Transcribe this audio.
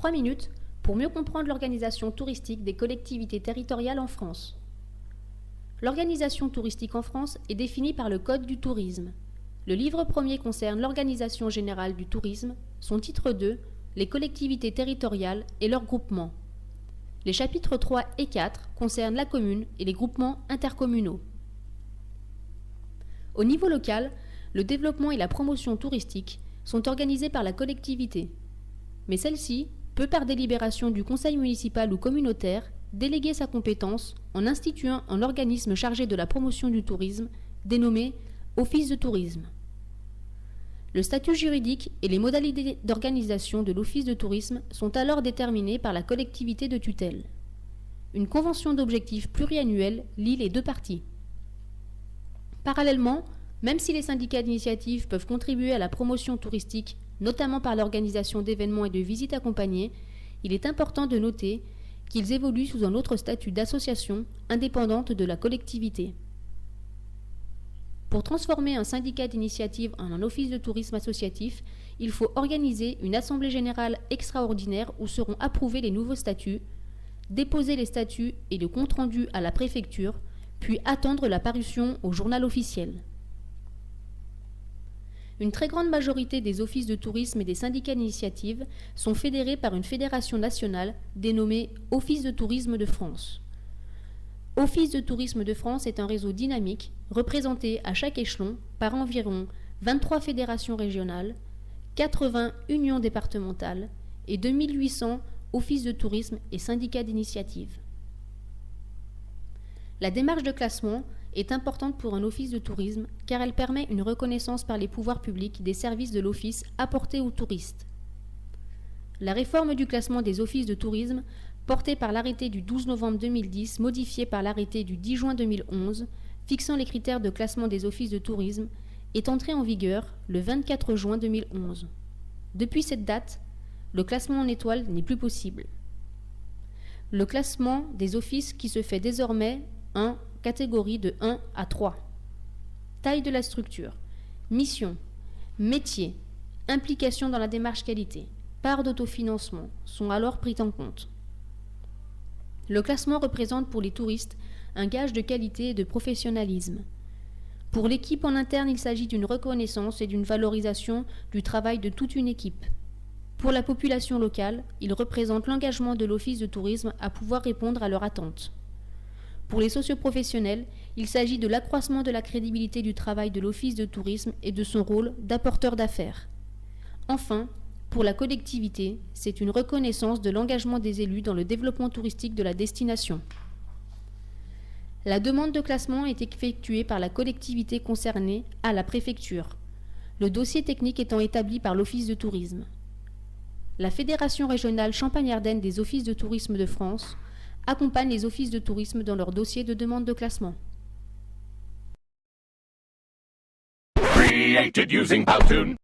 3 minutes pour mieux comprendre l'organisation touristique des collectivités territoriales en France. L'organisation touristique en France est définie par le Code du tourisme. Le livre premier concerne l'organisation générale du tourisme, son titre 2, les collectivités territoriales et leurs groupements. Les chapitres 3 et 4 concernent la commune et les groupements intercommunaux. Au niveau local, le développement et la promotion touristique sont organisés par la collectivité. Mais celle-ci peut, par délibération du conseil municipal ou communautaire, déléguer sa compétence en instituant un organisme chargé de la promotion du tourisme, dénommé Office de tourisme. Le statut juridique et les modalités d'organisation de l'Office de tourisme sont alors déterminés par la collectivité de tutelle. Une convention d'objectifs pluriannuelle lie les deux parties. Parallèlement, même si les syndicats d'initiative peuvent contribuer à la promotion touristique, notamment par l'organisation d'événements et de visites accompagnées, il est important de noter qu'ils évoluent sous un autre statut d'association indépendante de la collectivité. Pour transformer un syndicat d'initiative en un office de tourisme associatif, il faut organiser une assemblée générale extraordinaire où seront approuvés les nouveaux statuts, déposer les statuts et le compte-rendu à la préfecture, puis attendre la parution au journal officiel. Une très grande majorité des offices de tourisme et des syndicats d'initiative sont fédérés par une fédération nationale dénommée Office de tourisme de France. Office de tourisme de France est un réseau dynamique représenté à chaque échelon par environ 23 fédérations régionales, 80 unions départementales et 2800 offices de tourisme et syndicats d'initiative. La démarche de classement est importante pour un office de tourisme car elle permet une reconnaissance par les pouvoirs publics des services de l'office apportés aux touristes. La réforme du classement des offices de tourisme, portée par l'arrêté du 12 novembre 2010, modifié par l'arrêté du 10 juin 2011, fixant les critères de classement des offices de tourisme, est entrée en vigueur le 24 juin 2011. Depuis cette date, le classement en étoile n'est plus possible. Le classement des offices qui se fait désormais en catégorie de 1 à 3. Taille de la structure, mission, métier, implication dans la démarche qualité, part d'autofinancement sont alors pris en compte. Le classement représente pour les touristes un gage de qualité et de professionnalisme. Pour l'équipe en interne, il s'agit d'une reconnaissance et d'une valorisation du travail de toute une équipe. Pour la population locale, il représente l'engagement de l'Office de tourisme à pouvoir répondre à leurs attentes. Pour les socioprofessionnels, il s'agit de l'accroissement de la crédibilité du travail de l'Office de tourisme et de son rôle d'apporteur d'affaires. Enfin, pour la collectivité, c'est une reconnaissance de l'engagement des élus dans le développement touristique de la destination. La demande de classement est effectuée par la collectivité concernée à la préfecture, le dossier technique étant établi par l'Office de tourisme. La Fédération régionale Champagne-Ardenne des offices de tourisme de France accompagne les offices de tourisme dans leur dossier de demande de classement. Created using Powtoon.